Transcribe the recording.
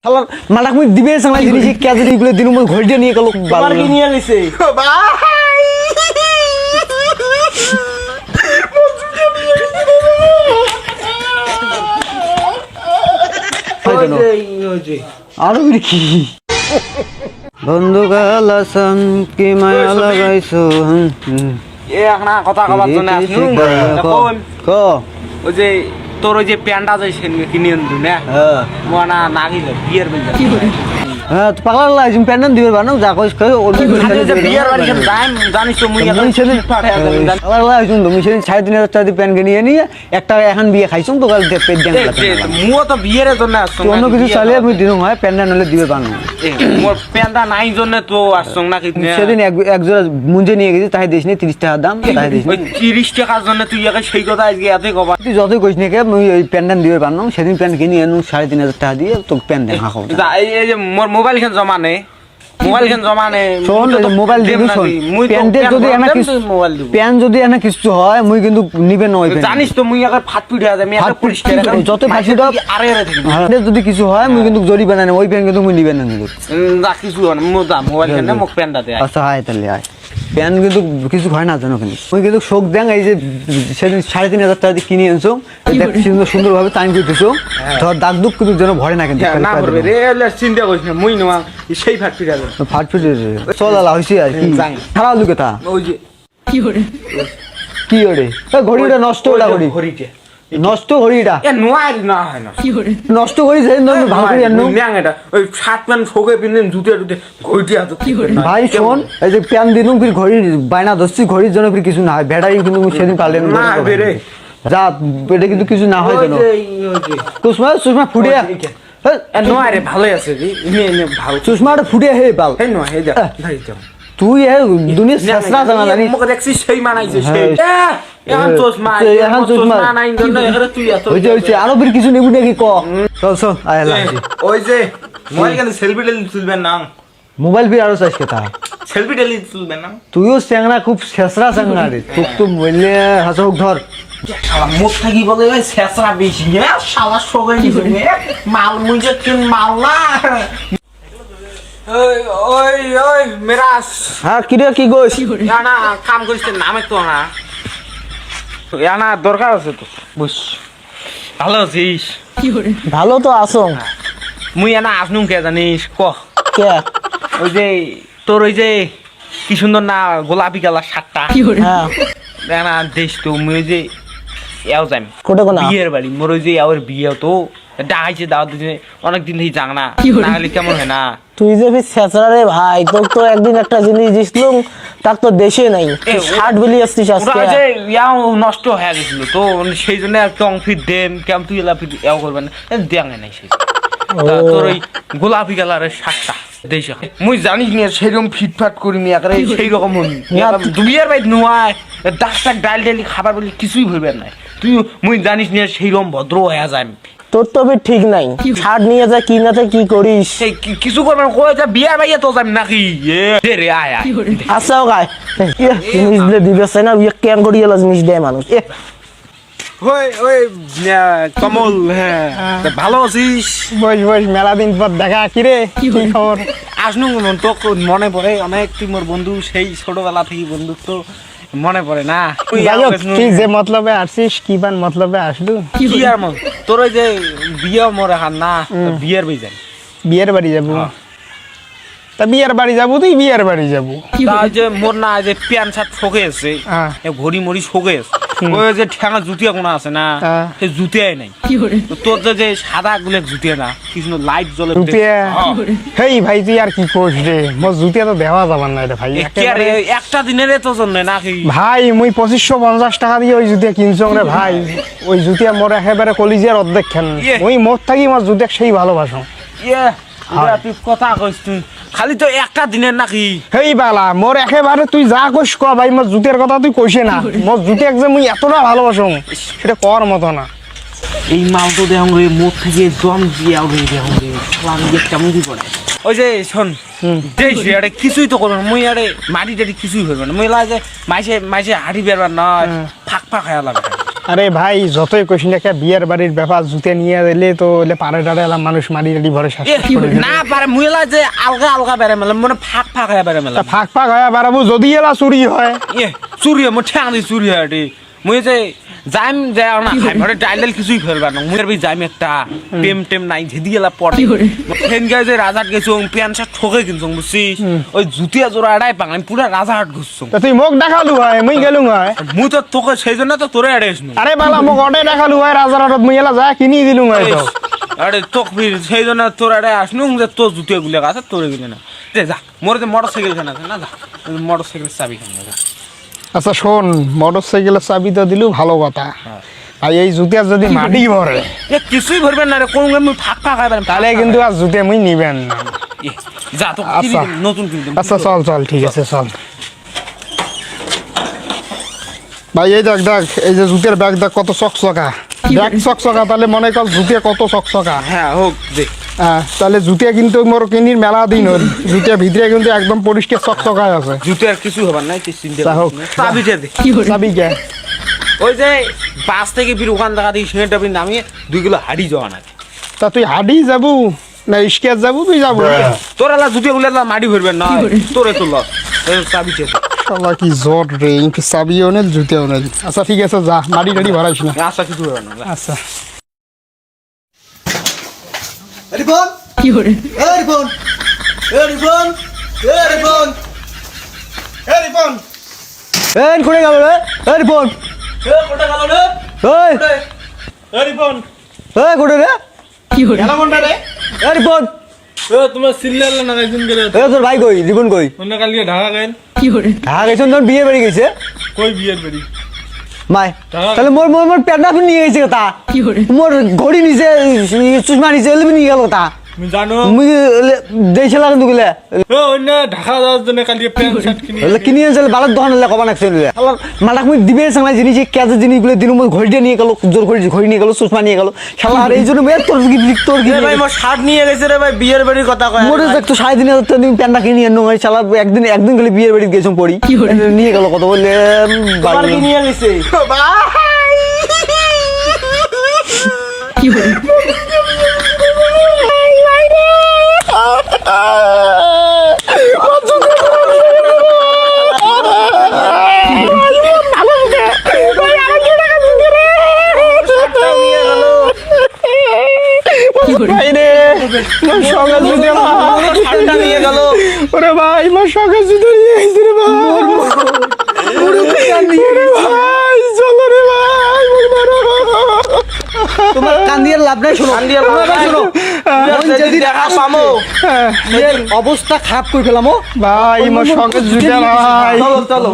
শালা মালাক মুই দিবে সামনে জিনিস কেজরি গুলো দিন মই ঘড়িটা নিয়ে গেল তোমার কি নিয়ে গেছে আরো কি বন্ধু গালাসন কি মায়া লাগাইছো এ এখন কথা কবার জন্য আসনু ক ওই যে তোর ওই যে প্যান্ডা যে কিনে আনতু না হ্যাঁ মনা নাগিল বিয়ের বেলা হ্যাঁ তো পাগলা লাইছিম প্যান্ডন দিবে বানো যা কইস কই ওর বিয়ের বাড়ি যাই জানিস তো মুই এখন পাগলা লাইছিম তো মুই সেদিন 3500 টাকা দিয়ে প্যান কিনে নিয়ে একটা এখন বিয়ে খাইছম তো গাল পেট দেন মুও তো বিয়ের জন্য আসছ অন্য কিছু চালে মুই দিনম হয় প্যান্ডা নলে দিবে বানো মোর প্যান্ডা নাই জন্য তো আসছ না কি সেদিন এক জোড়া মুঞ্জে নিয়ে গেছি তাই দিস নি 30 টাকা দাম তাই দিস ওই 30 টাকার জন্য তুই একা সেই কথা আজকে এতই কবা তুই যতই কইস নি কে মুই ওই প্যান্ডান দিবে বানো সেদিন প্যান কিনে এনু 3500 টাকা দিয়ে তো প্যান দেন হাকো এই যে মোর মোবাইল খান জমা নেই মোবাইল খান জমা নেই শোন মোবাইল দিব শোন প্যান্ডে যদি এনা কিছু মোবাইল দিব প্যান যদি এনা কিছু হয় মুই কিন্তু নিবে নই জানিস তো মুই একা ফাট পিড়ে আছে আমি একা পরিষ্কার যত ফাঁসি দাও আরে আরে থাকি যদি কিছু হয় মুই কিন্তু জরিমানা নেই ওই প্যান কিন্তু মুই নিবে না কিন্তু না কিছু হয় না মোদা মোবাইল খান মুখ প্যান্ডা দে আচ্ছা আয় তাহলে আয় প্যান কিন্তু কিছু হয় না জানো কিন্তু মুই কিন্তু শোক দেন এই যে সেদিন 3500 টাকা দিয়ে কিনে আনছো এটা সুন্দরভাবে টাইম করতেছো ধর দাগ দুঃখ কিন্তু যেন ভরে না কিন্তু না করবে রে চিন্তা করিস না মুই নোয়া সেই ফাট পিড়ে আছে ফাট ফিটে চলালা হইছে আর কি খারাপ লুকে তা ওই যে কি ওরে ঘড়িটা নষ্ট ওটা ঘড়ি ঘড়িটা নষ্ট ঘড়িটা এ নোয়াই না হয় না নষ্ট ঘড়ি যেন ভালো করে আনো ন্যাং এটা ওই শার্ট প্যান্ট ফোকে পিনলেন জুতে জুতে ঘড়িটা তো ভাই শোন এই যে প্যান দিনুম ফির ঘড়ি বাইনা দস্তি ঘড়ির জন্য ফির কিছু না হয় ব্যাটারি কিন্তু সেদিন পারলেন না বেরে যা এটা কিন্তু কিছু না হয় জানো সুষমা ফুটিয়া নোয়াই রে ভালোই আছে রে ইনে ভালো সুষমাটা ফুটিয়া হে পাল এই নোয়া হে যা ধাই যা তুই এ দুনিয়া শেষরা জানা জানি মুখ দেখছি সেই মানাইছে সেই এখন চশমা এখন চশমা নাই জন্য এরে তুই এত হইছে আরো ফির কিছু নেবু নাকি ক চল চল আয় লাগছি ওই যে মোবাইল কেন সেলফি টেলি তুলবেন না মোবাইল ফির আরো চাইছ কথা সেলফি টেলি তুলবেন না তুইও চ্যাংরা খুব শেষরা চ্যাংরা রে তোক তো বললে হাসক ধর শালা মুখ থাকি বলে ওই শেষরা বেশি হ্যাঁ শালা সবাই নিছে মাল মুইছে কিন মাল না ওই ওই ওই মেরাস হ্যাঁ কিরে কি কইস না কাম করিস নামে তো না না দরকার আছে তো বুঝ ভালো আছিস ভালো তো আছো মুই না আসনুম কে জানিস ক কে ওই যে তোর ওই যে কি সুন্দর না গোলাপি কালার শার্টটা হ্যাঁ না দেশ তো মুই ওই যে এও যাই কোটে কোনা বিয়ের বাড়ি মোর ওই যে আর বিয়ে তো ডাকাইছে দাওয়াত দিনে অনেকদিন থেকে যাং না না হলে কেমন হয় না তুই যে ছেঁচড়া রে ভাই তোর তো একদিন একটা জিনিস দিছিলাম তার তো দেশে নাই শার্ট বিলি আসছিস আজকে ওরা যে ইয়াও নষ্ট হয়ে গেছিল তো সেই জন্য একটা অংফির দেম কেমন তুই এলা ফির ইয়াও করবেন দেঙে নাই সেই তোর ওই গোলাপি কালারের শার্টটা দেশ মুই জানিস নি সেইরকম ফিটফাট করি মি একারে সেই রকম দুবিয়ার বাইত নোয়ায় ডাক টাক ডাল ডালি খাবার বলি কিছুই ভরবেন নাই তুই মুই জানিস নি সেইরকম ভদ্র হয়ে যায় তোর তো ঠিক নাই শার্ট নিয়ে যা কিনাতে কি করিস সেই কিছু করবেন কই যা বিয়া বাইয়া তো যাম নাকি এ রে আয় আয় আচ্ছা গায় জিনিস দিলে দিবেছে না ইয়ে কেন করি এলা জিনিস দেয় মানুষ ওই ওই কমল হ্যাঁ ভালো আছিস বস বস মেলা দিন পর দেখা কিরে কি খবর আসনু তো মনে পড়ে অনেক তুই মোর বন্ধু সেই ছোটবেলা থেকে বন্ধুত্ব মনে পড়ে না তুই যে মতলবে আসছিস কি বান মতলবে আসলু কি আর মন তোর ওই যে বিয়ে মোর হান না বিয়ের বই যাই বিয়ের বাড়ি যাবো তা বিয়ের বাড়ি যাবো তুই বিয়ের বাড়ি যাবো তা যে মোর না যে প্যান্ট শার্ট শোকে আছে ঘড়ি মড়ি শোকে আছে ওই যে ঠ্যাঙা জুতিয়া কোনো আছে না সেই জুতিয়াই নাই তোর যে সাদা গুলো জুতিয়া না কি সুন্দর লাইট জ্বলে হেই ভাই তুই আর কি করিস রে মোর জুতিয়া তো দেওয়া যাবার না রে ভাই একটা দিনের তো জন্য নাকি ভাই মুই 2550 টাকা দিয়ে ওই জুতিয়া কিনছং রে ভাই ওই জুতিয়া মোর একেবারে কলিজার অর্ধেক খান মুই মোর থাকি মোর জুতিয়া সেই ভালোবাসো তুই কথা কইস তুই খালি তো একটা দিনের নাকি হেই বালা মোর একেবারে তুই যা কইস ক ভাই মোর জুতের কথা তুই কইছে না মোর জুতিয়া যে মুই এতটা ভালোবাসো সেটা কর মতো না এই মাল তো দেখ রে মোর থেকে দম দিয়ে আউরে দেখ রে আমি কেমন কি করে ওই যে শোন দেশ আরে কিছুই তো করবে না মুই আরে মাটি টাটি কিছুই হইবে না মুই লাগে মাইসে মাইসে হাঁটি বেরবার নয় ফাঁক ফাঁক হয়ে লাগে আরে ভাই যতই কইছি না বিয়ের বাড়ির ব্যাপার জুতে নিয়ে এলে তো এলে পাড়ে টাড়ে এলাম মানুষ মারি টাড়ি ভরে শ্বাস করে দিবে। না পারে মুইলা যে আলগা আলগা বেড়ে মেলাম মানে ফাঁক ফাঁক হয়ে বেড়ে মেলাম ফাঁক ফাঁক হয়ে বাড়াবো যদি এলা চুরি হয় চুরি হয় মোর ঠ্যাং দিয়ে চুরি হয় রে মুই যে যাইম যে না ঘরে ডাইল কিছুই ফেলবার না মুই যাইম একটা টেম টেম নাই ঝেদি গেলা পড়ে ফেন গায়ে যে রাজাট গেছো প্যান শার্ট ঠকে কিনছো বুঝছিস ওই জুতিয়া জোড়া এড়াই পাং পুরা রাজাহাট ঘুরছো তা তুই মোক দেখালু হয় মুই গেলু হয় মুই তো তোকে সেই জন্য তো তোরে এড়াইছ আরে বালা মোক অটে দেখালু হয় রাজারহাটত মুই এলা যা কিনি দিলু হয় তো আরে তোক সেই জন্য তোর এড়াই আসনু যে তোর জুতিয়া গুলো আছে তোরে গুলো না যা মোর যে মোটর সাইকেল খান আছে না যা মোটর সাইকেল চাবি খান যা আচ্ছা শোন মোটর সাইকেলের চাবি তো দিলু ভালো কথা আর এই জুতিয়া যদি মাটি ভরে কিছুই ভরবেন না রে কোন মুই ফাঁক ফাঁক খাইবেন তাহলে কিন্তু আর জুতে মুই নিবেন না যা তো আচ্ছা। নতুন কিনতে আচ্ছা চল চল ঠিক আছে চল ভাই এই দেখ দেখ এই যে জুতের ব্যাগ দেখ কত চকচকা ব্যাগ চকচকা তাহলে মনে কর জুতে কত চকচকা হ্যাঁ হোক দে তাহলে জুতিয়া কিন্তু মোর কিনির মেলা দিন হল জুতিয়া ভিতরে কিন্তু একদম পরিষ্কার চকচকায় আছে জুতো আর কিছু হবার নাই তুই চিন্তা তা হোক। চাবিটা দে চাবি কে ওই যে বাস থেকে বীর ওখান দেখা দিই সেটা নামিয়ে 2 কিলো হাড়ি যাওয়া না তা তুই হাডি যাবু না স্কেচ যাবু তুই যাবু তোর এলা জুতো গুলো মাটি ভরবেন না তোরে তো লস চাবিটা দে শালা কি জোর রে ইনকে চাবিও নেই জুতেও নেই আচ্ছা ঠিক আছে যা মাটি টাড়ি ভরাইস না আশা কিছু হবার না আচ্ছা রিপন কি হরে রিপন রিপন রিপন রিপন এই কোনে গেল রে রিপন কোটা গেল রে এই রিপন এই কোনে রে এলা মন্ডা রে রিপন তোমার সিরিয়াল না একদিন গেলে তোর ভাই কই রিপন কই অন্য কালকে ঢাকা গেল ঢাকা গেছে তোর বিয়ে বাড়ি গেছে কই বিয়ের বাড়ি মাই তাহলে মোর মোর মোর প্যান্ডা খুন নিয়ে গেছে তা মোর ঘড়ি নিচে চশমা নিচে এলে নিয়ে গেল তা তুমি জানো মুই দেইছিলা কিন্তু গেলে অন্য ঢাকা যাওয়ার জন্য কালকে প্যান্ট শার্ট কিনে এলে কিনি আনছিল বালত দহন হলে কবা নাকছে আল্লাহ মালাক মুই দিবে সামনে জিনিস কেজে জিনিসগুলো দিন মুই ঘড়ি দিয়ে নিয়ে গেল জোর ঘড়ি নিয়ে গেল চশমা নিয়ে গেল শালা আর এই জন্য মেয়ে তোর কি ভাই মোর শার্ট নিয়ে গেছে রে ভাই বিয়ের বাড়ির কথা কয় মোরে দেখতো 3.5 দিন প্যান্ডা কিনে আনো ভাই শালা একদিন গেলে বিয়ের বাড়ি গেছম পড়ি নিয়ে গেল কত বলে তোমার কি নিয়ে গেছে নিয়ে গেল ওরে ভাই মোর সঙ্গে জুতো নিয়ে আইছে রে ভাই ভাই চলো রে ভাই তোমার কান্দিয়ার লাভ নাই শোনো শোনো যদি দেখা পামো অবস্থা খারাপ করে ফেলামো ভাই মোর সঙ্গে জুতো ভাই চলো